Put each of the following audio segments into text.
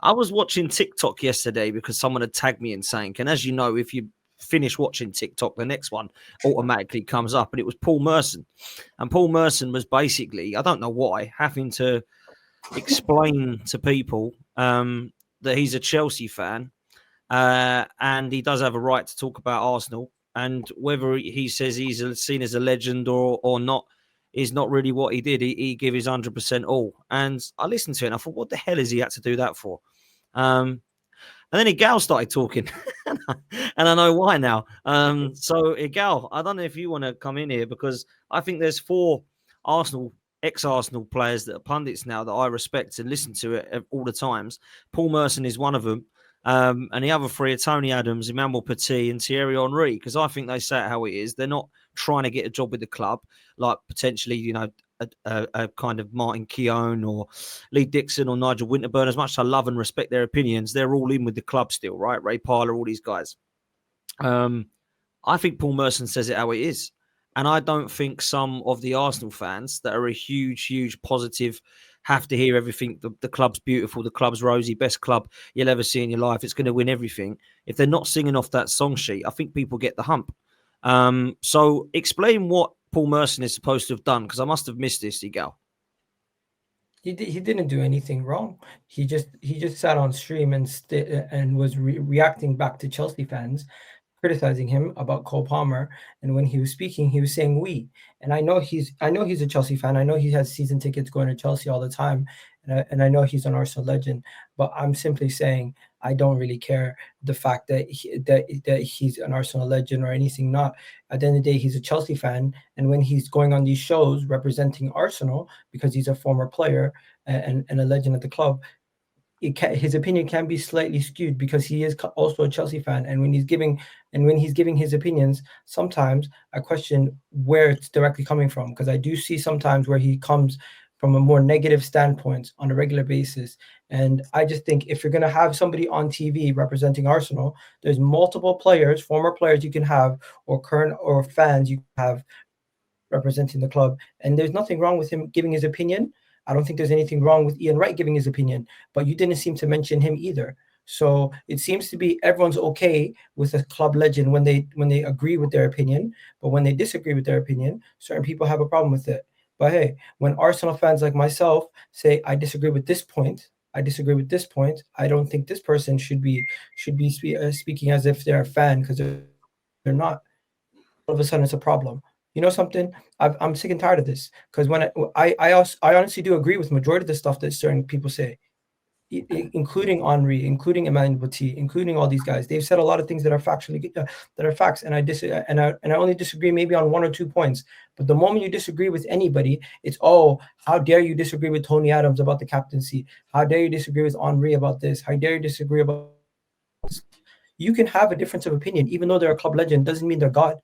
I was watching TikTok yesterday because someone had tagged me in saying, and as you know, if you finish watching TikTok, the next one automatically comes up, and it was Paul Merson. And Paul Merson was basically, I don't know why, having to explain to people that he's a Chelsea fan, and he does have a right to talk about Arsenal. And whether he says he's seen as a legend or not is not really what he did. He gave his 100% all. And I listened to it and I thought, what the hell is he had to do that for? And then Igal started talking, and I know why now. So Igal, I don't know if you want to come in here, because I think there's 4 Arsenal, ex-Arsenal players that are pundits now that I respect and listen to it all the times. Paul Merson is one of them. And the other 3 are Tony Adams, Emmanuel Petit, and Thierry Henry, because I think they say it how it is. They're not trying to get a job with the club, like potentially, a kind of Martin Keown or Lee Dixon or Nigel Winterburn. As much as I love and respect their opinions, they're all in with the club still, right? Ray Parlour, all these guys. I think Paul Merson says it how it is. And I don't think some of the Arsenal fans that are a huge, huge positive have to hear everything. The club's beautiful. The club's rosy. Best club you'll ever see in your life. It's going to win everything. If they're not singing off that song sheet, I think people get the hump. So explain what Paul Merson is supposed to have done, because I must have missed this, Igal. He didn't do anything wrong. He just sat on stream and was reacting back to Chelsea fans, criticizing him about Cole Palmer. And when he was speaking, he was saying "we." And I know he's a Chelsea fan. I know he has season tickets going to Chelsea all the time, and I know he's an Arsenal legend. But I'm simply saying I don't really care the fact that he's an Arsenal legend or anything. Not at the end of the day, he's a Chelsea fan, and when he's going on these shows representing Arsenal because he's a former player and a legend at the club, his opinion can be slightly skewed because he is also a Chelsea fan, and when he's giving his opinions, sometimes I question where it's directly coming from, because I do see sometimes where he comes from a more negative standpoint on a regular basis. And I just think if you're going to have somebody on TV representing Arsenal, there's multiple players, former players you can have, or current or fans you have representing the club, and there's nothing wrong with him giving his opinion. I don't think there's anything wrong with Ian Wright giving his opinion, but you didn't seem to mention him either. So it seems to be everyone's okay with a club legend when they agree with their opinion, but when they disagree with their opinion, certain people have a problem with it. But hey, when Arsenal fans like myself say I disagree with this point, I disagree with this point, I don't think this person should be speaking as if they're a fan, because they're not. All of a sudden, it's a problem. You know something? I'm sick and tired of this, because when I honestly do agree with the majority of the stuff that certain people say, including Henri, including Emmanuel Petit, including all these guys. They've said a lot of things that are factually that are facts, and I only disagree maybe on 1 or 2 points. But the moment you disagree with anybody, it's how dare you disagree with Tony Adams about the captaincy? How dare you disagree with Henri about this? How dare you disagree about this? You can have a difference of opinion, even though they're a club legend, doesn't mean they're God.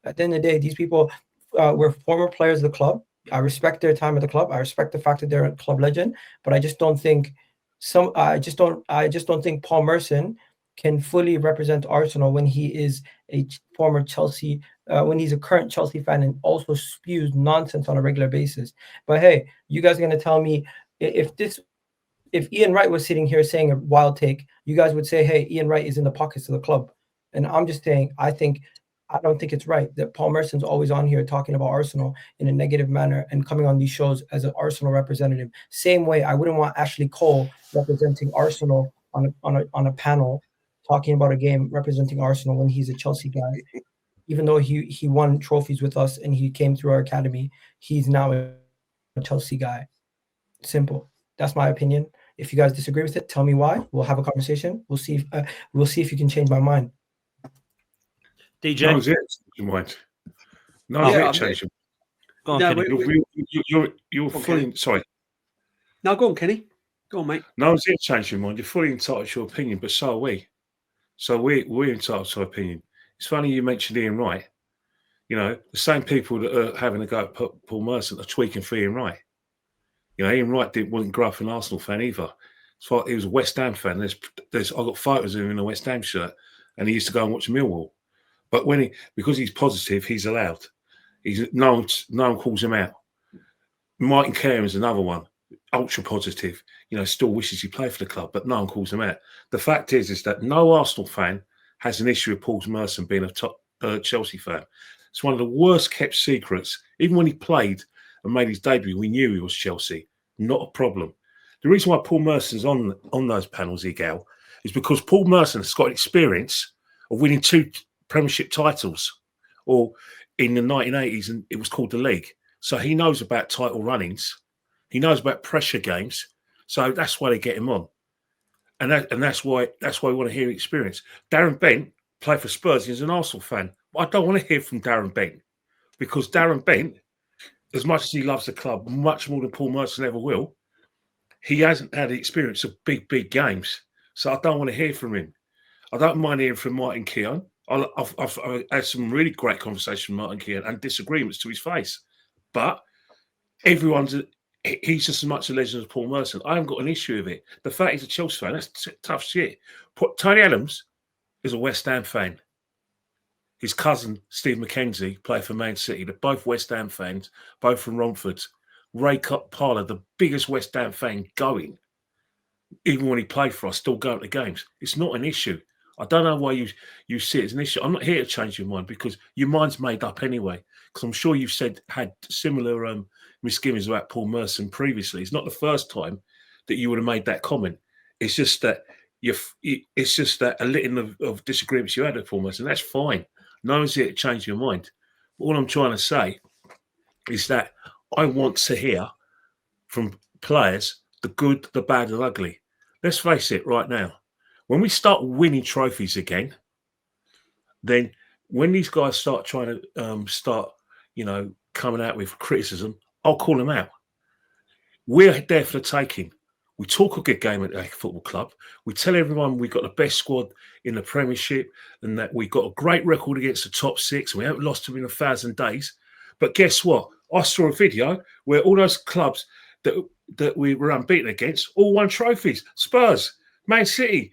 At the end of the day, these people were former players of the club. I respect their time at the club. I respect the fact that they're a club legend, but I just don't think I just don't think Paul Merson can fully represent Arsenal when he is a former Chelsea, when he's a current Chelsea fan and also spews nonsense on a regular basis. But hey, you guys are gonna tell me if Ian Wright was sitting here saying a wild take, you guys would say, hey, Ian Wright is in the pockets of the club. And I'm just saying, I don't think it's right that Paul Merson's always on here talking about Arsenal in a negative manner and coming on these shows as an Arsenal representative. Same way, I wouldn't want Ashley Cole representing Arsenal on a panel talking about a game representing Arsenal when he's a Chelsea guy. Even though he won trophies with us and he came through our academy, he's now a Chelsea guy. Simple. That's my opinion. If you guys disagree with it, tell me why. We'll have a conversation. We'll see if you can change my mind. DJ, no, it might. No, yeah, change him. Go on, Kenny. You're fully sorry. No, go on, Kenny. Go on, mate. No, it's it change your mind. You're fully entitled to your opinion, but so are we. So we're entitled to our opinion. It's funny you mentioned Ian Wright. You know, the same people that are having a go at Paul Merson are tweaking for Ian Wright. You know, Ian Wright wasn't grow up an Arsenal fan either. So he was a West Ham fan. I've got photos of him in a West Ham shirt, and he used to go and watch Millwall. But because he's positive, he's allowed. No one calls him out. Martin Keown is another one. ultra positive, still wishes he played for the club, but no one calls him out. The fact is that no Arsenal fan has an issue with Paul Merson being a top Chelsea fan. It's one of the worst kept secrets. Even when he played and made his debut, we knew he was Chelsea. Not a problem. The reason why Paul Merson's on those panels, Igal, is because Paul Merson has got experience of winning 2 Premiership titles, or in the 1980s, and it was called the League. So he knows about title runnings. He knows about pressure games. So that's why they get him on. And that's why we want to hear experience. Darren Bent played for Spurs. He's an Arsenal fan. But I don't want to hear from Darren Bent, because Darren Bent, as much as he loves the club, much more than Paul Merson ever will, he hasn't had the experience of big games. So I don't want to hear from him. I don't mind hearing from Martin Keown. I've had some really great conversations with Martin Keown and disagreements to his face. But he's just as much a legend as Paul Merson. I haven't got an issue with it. The fact he's a Chelsea fan, that's tough shit. Tony Adams is a West Ham fan. His cousin, Steve McKenzie, played for Man City. They're both West Ham fans, both from Romford. Ray Parler, the biggest West Ham fan going, even when he played for us, still going to games. It's not an issue. I don't know why you see it as an issue. I'm not here to change your mind, because your mind's made up anyway. Because I'm sure you've had similar misgivings about Paul Merson previously. It's not the first time that you would have made that comment. It's just that it's just that a little of disagreements you had with Paul Merson. That's fine. No one's here to change your mind. All I'm trying to say is that I want to hear from players the good, the bad, and ugly. Let's face it right now. When we start winning trophies again, then when these guys start trying to coming out with criticism, I'll call them out. We're there for the taking. We talk a good game at the football club. We tell everyone we've got the best squad in the Premiership and that we've got a great record against the top 6. And we haven't lost them in 1,000 days. But guess what? I saw a video where all those clubs that we were unbeaten against all won trophies. Spurs, Man City,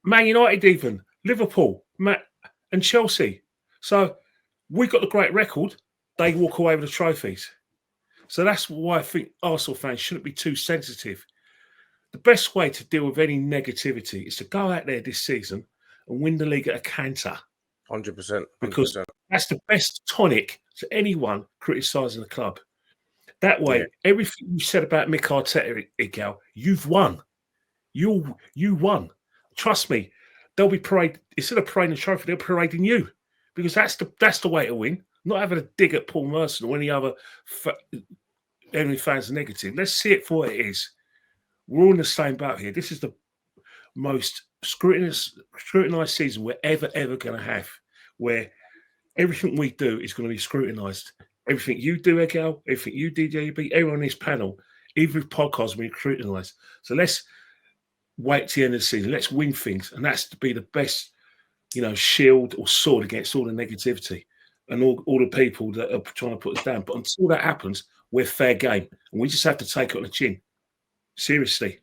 Man United even, Liverpool, and Chelsea. So we got the great record. They walk away with the trophies. So that's why I think Arsenal fans shouldn't be too sensitive. The best way to deal with any negativity is to go out there this season and win the league at a canter. 100%. Because that's the best tonic to anyone criticising the club. That way, everything you said about Mick Arteta, Igal, you've won. You won. Trust me, they'll be parading, instead of parading the trophy, they're parading you. Because that's the way to win. Not having a dig at Paul Merson or any other fans negative. Let's see it for what it is. We're all in the same boat here. This is the most scrutinised season we're ever going to have, where everything we do is going to be scrutinised. Everything you do, Egal, everything you do, JB, everyone on this panel, every podcast will be scrutinised. So let's wait till the end of the season. Let's win things, and that's to be the best, shield or sword against all the negativity and all the people that are trying to put us down. But until that happens, we're fair game, and we just have to take it on the chin. Seriously.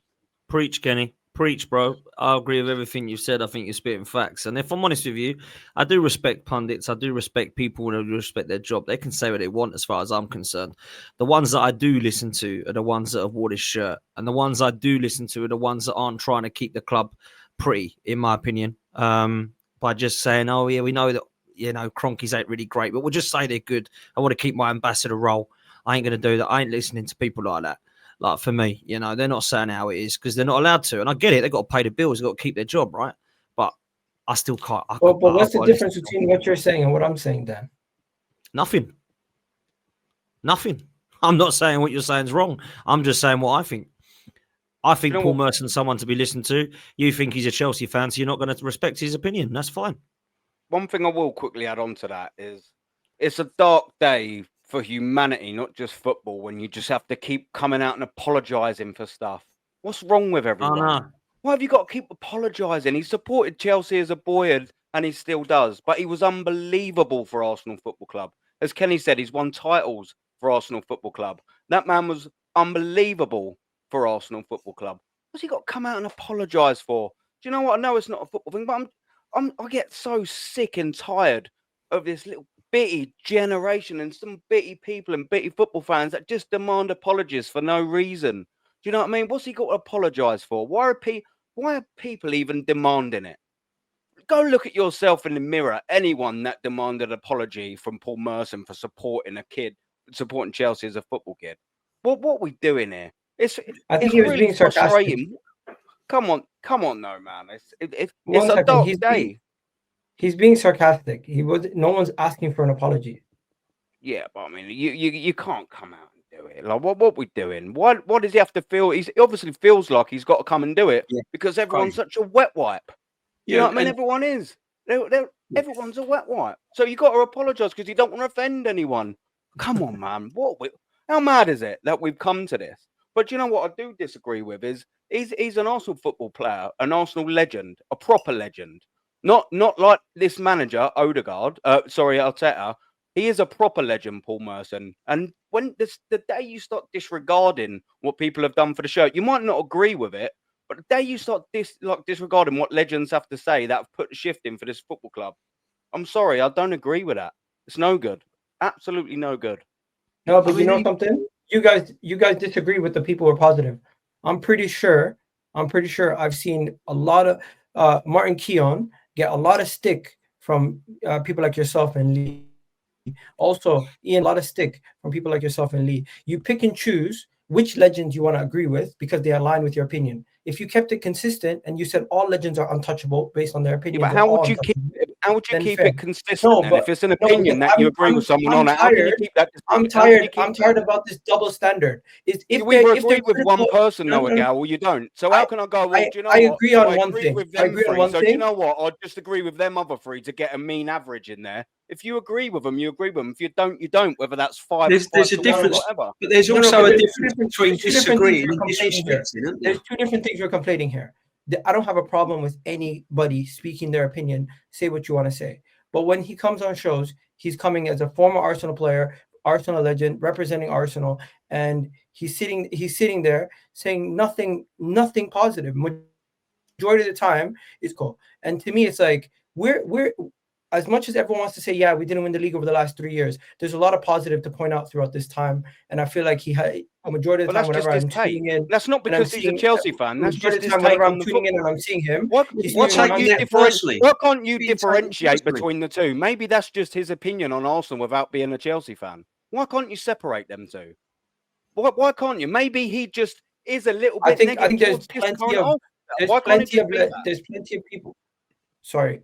Preach, Kenny. Preach, bro. I agree with everything you said. I think you're spitting facts. And if I'm honest with you, I do respect pundits. I do respect people who respect their job. They can say what they want as far as I'm concerned. The ones that I do listen to are the ones that have wore this shirt. And the ones I do listen to are the ones that aren't trying to keep the club pretty, in my opinion. By just saying, oh, yeah, we know that, Cronkies ain't really great, but we'll just say they're good. I want to keep my ambassador role. I ain't going to do that. I ain't listening to people like that. Like, for me, they're not saying how it is because they're not allowed to. And I get it. They've got to pay the bills. They've got to keep their job, right? But I still can't. But what's the difference between what you're saying and what I'm saying, Dan? Nothing. I'm not saying what you're saying is wrong. I'm just saying what I think. I think Paul Merson's someone to be listened to. You think he's a Chelsea fan, so you're not going to respect his opinion. That's fine. One thing I will quickly add on to that is it's a dark day for humanity, not just football, when you just have to keep coming out and apologising for stuff. What's wrong with everyone? Oh, no. Why have you got to keep apologising? He supported Chelsea as a boy and he still does, but he was unbelievable for Arsenal Football Club. As Kenny said, he's won titles for Arsenal Football Club. That man was unbelievable for Arsenal Football Club. What's he got to come out and apologise for? Do you know what? I know it's not a football thing, but I get so sick and tired of this little bitty generation and some bitty people and bitty football fans that just demand apologies for no reason. Do you know what I mean? What's he got to apologise for? Why are people even demanding it? Go look at yourself in the mirror. Anyone that demanded an apology from Paul Merson for supporting Chelsea as a football kid. What are we doing here? I think it's he was really being sarcastic. frustrating. Come on, no, man. It's One a second, dark day. He's being sarcastic. No one's asking for an apology. Yeah, but I mean, you can't come out and do it. Like, what we doing? What does he have to feel? He obviously feels like he's got to come and do it because everyone's such a wet wipe. You know what I mean? Everyone is. Everyone's a wet wipe. So you got to apologise because you don't want to offend anyone. Come on, man. How mad is it that we've come to this? But you know what I do disagree with is he's an Arsenal football player, an Arsenal legend, a proper legend. Not like this manager, Arteta. He is a proper legend, Paul Merson. And when the day you start disregarding what people have done for the show, you might not agree with it, but the day you start disregarding what legends have to say that have put the shift in for this football club, I'm sorry, I don't agree with that. It's no good. Absolutely no good. No, but you know something? You guys disagree with the people who are positive. I'm pretty sure I've seen a lot of Martin Keown get a lot of stick from people like yourself and Lee. Also, Ian, a lot of stick from people like yourself and Lee. You pick and choose which legends you want to agree with because they align with your opinion. If you kept it consistent and you said all legends are untouchable based on their opinion, but how would you keep it consistent? No, then? If it's an opinion that you agree with someone on, how can you keep that? I'm tired about this double standard. We agree with one person, though, Gal, or you don't. So how can I go? Well, do you know what? I agree on one thing. I agree on one thing. So do you know what? I'll just agree with them other three to get a mean average in there. If you agree with them, you agree with them. If you don't, you don't. Whether that's five. There's a difference, but there's also a difference between disagreeing and disrespecting. There's two different things we're complaining here. I don't have a problem with anybody speaking their opinion. Say what you want to say. But when he comes on shows, he's coming as a former Arsenal player, Arsenal legend, representing Arsenal, and he's sitting there saying nothing positive. Majority of the time, it's cool. And to me, it's like we're as much as everyone wants to say, yeah, we didn't win the league over the last 3 years, there's a lot of positive to point out throughout this time. And I feel like he had a majority of the time whenever I'm tuning in. That's not because he's a Chelsea fan. That's just his take whenever on I'm the tuning in and I'm seeing him. What can't you differentiate between the two? Maybe that's just his opinion on Arsenal without being a Chelsea fan. Why can't you separate them two? Why can't you?Maybe he just is a little bit negative. I think there's plenty of people. Sorry.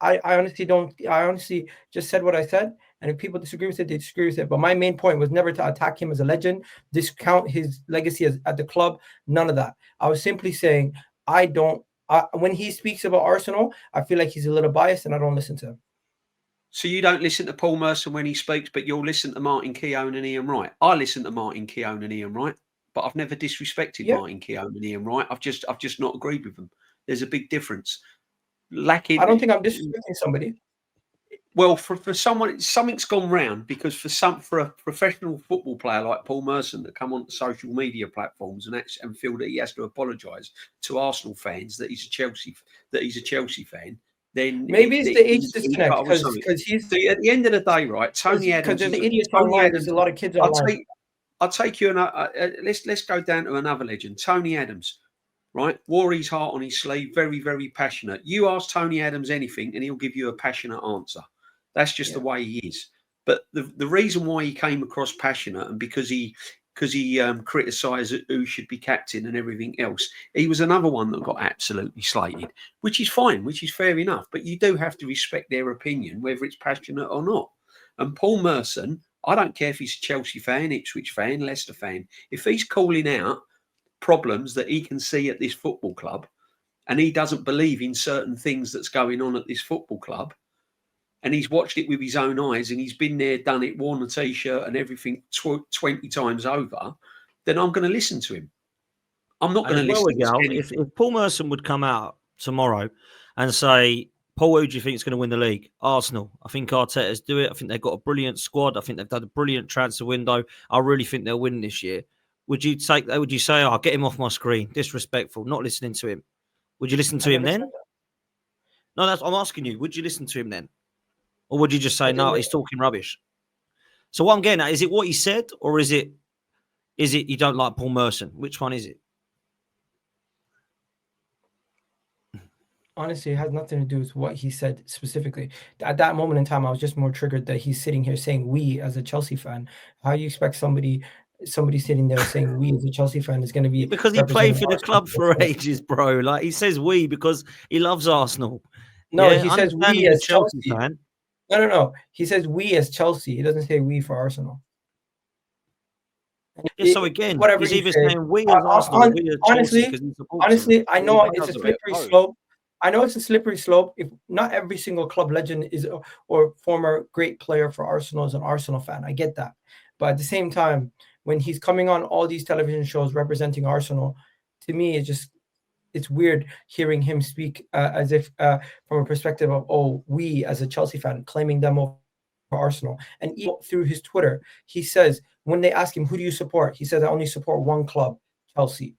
I honestly just said what I said, and if people disagree with it, they disagree with it. But my main point was never to attack him as a legend, discount his legacy at the club, none of that. I was simply saying when he speaks about Arsenal, I feel like he's a little biased, and I don't listen to him. So you don't listen to Paul Merson when he speaks, but you'll listen to Martin Keown and Ian Wright. I listen to Martin Keown and Ian Wright, but I've never disrespected Martin Keown and Ian Wright. I've just not agreed with them. There's a big difference. I don't think I'm disrespecting somebody. Well, for someone, something's gone round because for a professional football player like Paul Merson that come on social media platforms and feel that he has to apologise to Arsenal fans that he's a Chelsea fan, then maybe it's the age disconnect because he's at the end of the day, right? Tony Adams, because there's idiots online. There's a lot of kids online. I'll take you. Let's go down to another legend, Tony Adams. Right, wore his heart on his sleeve, very, very passionate. You ask Tony Adams anything, and he'll give you a passionate answer. That's just the way he is. But the reason why he came across passionate, and because he criticised who should be captain and everything else, he was another one that got absolutely slated, which is fine, which is fair enough. But you do have to respect their opinion, whether it's passionate or not. And Paul Merson, I don't care if he's a Chelsea fan, Ipswich fan, Leicester fan. If he's calling out problems that he can see at this football club and he doesn't believe in certain things that's going on at this football club and he's watched it with his own eyes and he's been there, done it, worn a t-shirt and everything 20 times over, then I'm going to listen to him. I'm not going to listen to him. If Paul Merson would come out tomorrow and say, Paul, who do you think is going to win the league? Arsenal. I think Arteta's do it. I think they've got a brilliant squad. I think they've done a brilliant transfer window. I really think they'll win this year. Would you take that? Would you say, "Oh, get him off my screen"? Disrespectful, not listening to him. Would you listen to him then? No, I'm asking you. Would you listen to him then? Or would you just say, no, he's talking rubbish? So what I'm getting at, is it what he said, or is it you don't like Paul Merson? Which one is it? Honestly, it has nothing to do with what he said specifically. At that moment in time, I was just more triggered that he's sitting here saying "we" as a Chelsea fan. How you expect somebody sitting there saying "we" as a Chelsea fan is going to be Because he played for the Arsenal club for ages, bro. Like, he says "we" because he loves Arsenal. No, Yeah, he says understand "we" he's a as Chelsea Chelsea. fan. No. He says "we" as Chelsea. He doesn't say "we" for Arsenal. Yeah, so again, Whatever he's you either say, saying "we" as Arsenal or "we" as Chelsea because he supports honestly, them. I Well, know he it's a does a bit of slippery both. slope. I know it's a slippery slope. If not every single club legend is or former great player for Arsenal is an Arsenal fan. I get that. But at the same time, when he's coming on all these television shows representing Arsenal, to me, it's weird hearing him speak as if from a perspective of, oh, we as a Chelsea fan claiming them over Arsenal. And even through his Twitter, he says, when they ask him, who do you support? He says, I only support one club, Chelsea.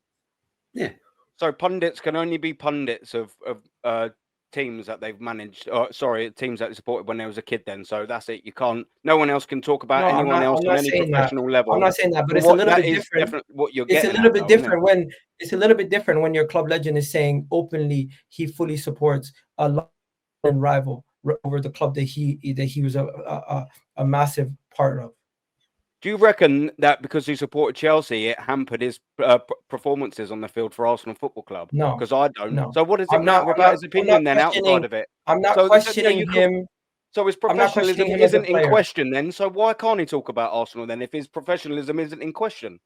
Yeah. So pundits can only be pundits of teams that they've managed. Teams that they supported when they was a kid. Then, so that's it. You can't. No one else can talk about anyone else on any professional level. I'm not saying that, but Well, it's a little that bit is different. definitely what you're It's a getting little at, bit though, isn't it? different when it's a little bit different when your club legend is saying openly he fully supports a London rival over the club that he was a massive part of. Do you reckon that because he supported Chelsea, it hampered his performances on the field for Arsenal Football Club? No, because I don't. no. So what does it I'm matter not- about I'm his not opinion then outside questioning- of it? I'm not So, questioning you could- him. So his I'm not questioning professionalism him as a isn't in player. question then. So why can't he talk about Arsenal then if his professionalism isn't in question?